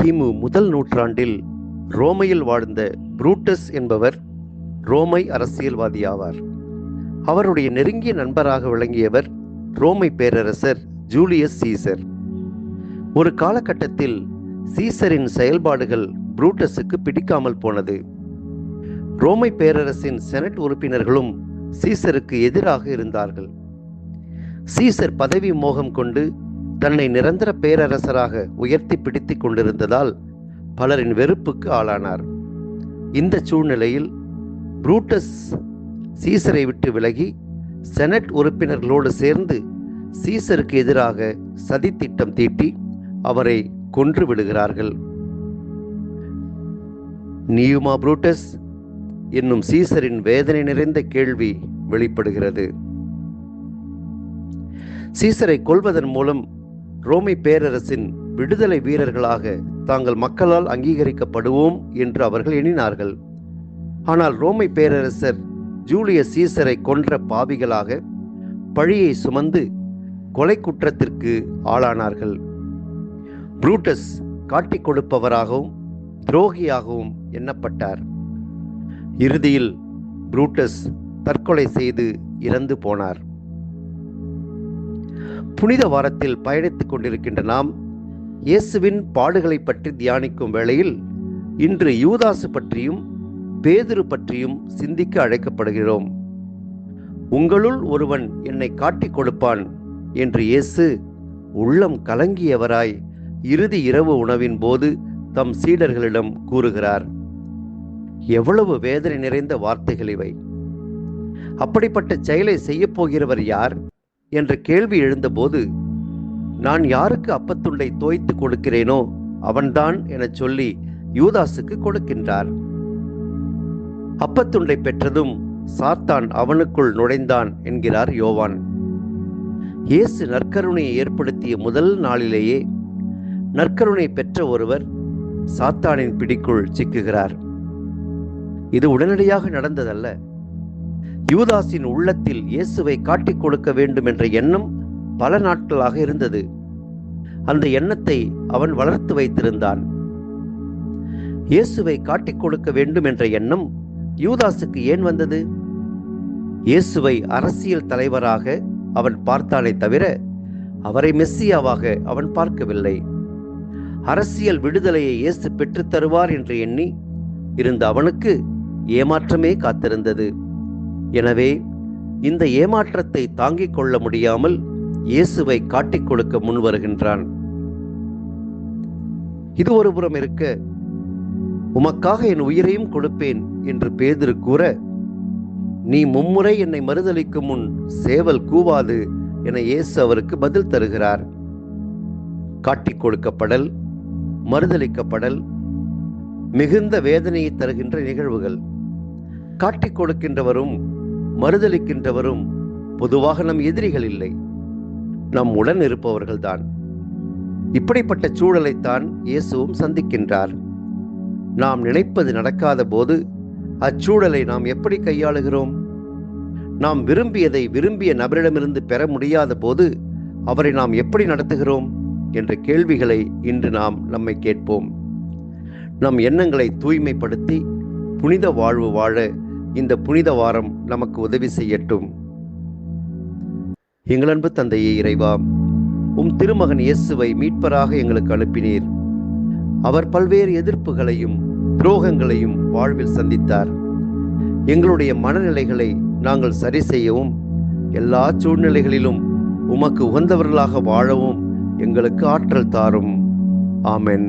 கிமு முதல் நூற்றாண்டில் ரோமையில் வாழ்ந்த புரூட்டஸ் என்பவர் ரோமை அரசியல்வாதி ஆவார். அவருடைய நெருங்கிய நண்பராக விளங்கியவர் ரோமை பேரரசர் ஜூலியஸ் சீசர். ஒரு காலகட்டத்தில் சீசரின் செயல்பாடுகள் புரூட்டஸுக்கு பிடிக்காமல் போனது. ரோமை பேரரசின் செனட் உறுப்பினர்களும் சீசருக்கு எதிராக இருந்தார்கள். சீசர் பதவி மோகம் கொண்டு தன்னை நிரந்தர பேரரசராக உயர்த்தி பிடித்து கொண்டிருந்ததால் பலரின் வெறுப்புக்கு ஆளானார். இந்த சூழ்நிலையில் புரூட்டஸ் சீசரை விட்டு விலகி செனட் உறுப்பினர்களோடு சேர்ந்து சீசருக்கு எதிராக சதித்திட்டம் தீட்டி அவரை கொன்று விடுகிறார்கள். நீயுமா புரூட்டஸ் என்னும் சீசரின் வேதனை நிறைந்த கேள்வி வெளிப்படுகிறது. சீசரை கொல்வதன் மூலம் ரோமை பேரரசின் விடுதலை வீரர்களாக தாங்கள் மக்களால் அங்கீகரிக்கப்படுவோம் என்று அவர்கள் எண்ணினார்கள். ஆனால் ரோமை பேரரசர் ஜூலியஸ் சீசரை கொன்ற பாவிகளாக பழியை சுமந்து கொலை குற்றத்திற்கு ஆளானார்கள். புரூட்டஸ் காட்டிக் கொடுப்பவராகவும் துரோகியாகவும் எண்ணப்பட்டார். இறுதியில் புரூட்டஸ் தற்கொலை செய்து இறந்து போனார். புனித வாரத்தில் பயணித்துக் கொண்டிருக்கின்ற நாம் இயேசுவின் பாடுகளை பற்றி தியானிக்கும் வேளையில் இன்று யூதாசு பற்றியும் பேதுரு பற்றியும் சிந்திக்க அழைக்கப்படுகிறோம். உங்களுள் ஒருவன் என்னை காட்டிக் கொடுப்பான் என்று இயேசு உள்ளம் கலங்கியவராய் இறுதி இரவு உணவின் போது தம் சீடர்களிடம் கூறுகிறார். எவ்வளவு வேதனை நிறைந்த வார்த்தைகள் இவை! அப்படிப்பட்ட செயலை செய்யப் போகிறவர் யார் என்ற கேள்வி எழுந்தபோது, நான் யாருக்கு அப்பத்துண்டை தோய்த்து கொடுக்கிறேனோ அவன்தான் என சொல்லி யூதாசுக்கு கொடுக்கின்றார். அப்பத்துண்டை பெற்றதும் சாத்தான் அவனுக்குள் நுழைந்தான் என்கிறார் யோவான். இயேசு நற்கருணையை ஏற்படுத்திய முதல் நாளிலேயே நற்கருணை பெற்ற ஒருவர் சாத்தானின் பிடிக்குள் சிக்குகிறார். இது உடனடியாக நடந்ததல்ல. யூதாசின் உள்ளத்தில் இயேசுவை காட்டிக் கொடுக்க வேண்டும் என்ற எண்ணம் பல நாட்களாக இருந்தது. அந்த எண்ணத்தை அவன் வளர்த்து வைத்திருந்தான். இயேசுவை காட்டிக் கொடுக்க வேண்டும் என்ற எண்ணம் யூதாசுக்கு ஏன் வந்தது? இயேசுவை அரசியல் தலைவராக அவன் பார்த்தானே தவிர அவரை மெஸ்ஸியாவாக அவன் பார்க்கவில்லை. அரசியல் விடுதலையை இயேசு பெற்றுத் தருவார் என்று எண்ணி இருந்த அவனுக்கு ஏமாற்றமே காத்திருந்தது. எனவே இந்த ஏமாற்றத்தை தாங்கிக் கொள்ள முடியாமல் இயேசுவை காட்டிக் கொடுக்க முன் வருகின்றான். இது ஒரு புறம் இருக்க, உமக்காக என் உயிரையும் கொடுப்பேன் என்று பேதுரு கூற, நீ மும்முறை என்னை மறுதலிக்கும் முன் சேவல் கூவாது என இயேசு அவருக்கு பதில் தருகிறார். காட்டிக் கொடுக்கப்படல், மறுதலிக்கப்படல் மிகுந்த வேதனையை தருகின்ற நிகழ்வுகள். காட்டிக் கொடுக்கின்றவரும் மறுதலிக்கின்றவரும் பொதுவாக நம் எதிரிகள் இல்லை, நம் உடன் இருப்பவர்கள்தான். இப்படிப்பட்ட சூழலைத்தான் இயேசுவும் சந்திக்கின்றார். நாம் நினைப்பது நடக்காத போது அச்சூழலை நாம் எப்படி கையாளுகிறோம்? நாம் விரும்பியதை விரும்பிய நபரிடமிருந்து பெற முடியாத போது அவரை நாம் எப்படி நடத்துகிறோம் என்ற கேள்விகளை இன்று நாம் நம்மை கேட்போம். நம் எண்ணங்களை தூய்மைப்படுத்தி புனித வாழ்வு வாழ இந்த புனித வாரம் நமக்கு உதவி செய்யட்டும். எங்கள் அன்பு தந்தையே இறைவா, உம் திருமகன் இயேசுவை மீட்பராக எங்களுக்கு அனுப்பினீர். அவர் பல்வேறு எதிர்ப்புகளையும் துரோகங்களையும் வாழ்வில் சந்தித்தார். எங்களுடைய மனநிலைகளை நாங்கள் சரி செய்யவும் எல்லா சூழ்நிலைகளிலும் உமக்கு உகந்தவர்களாக வாழவும் எங்களுக்கு ஆற்றல் தாரும். ஆமென்.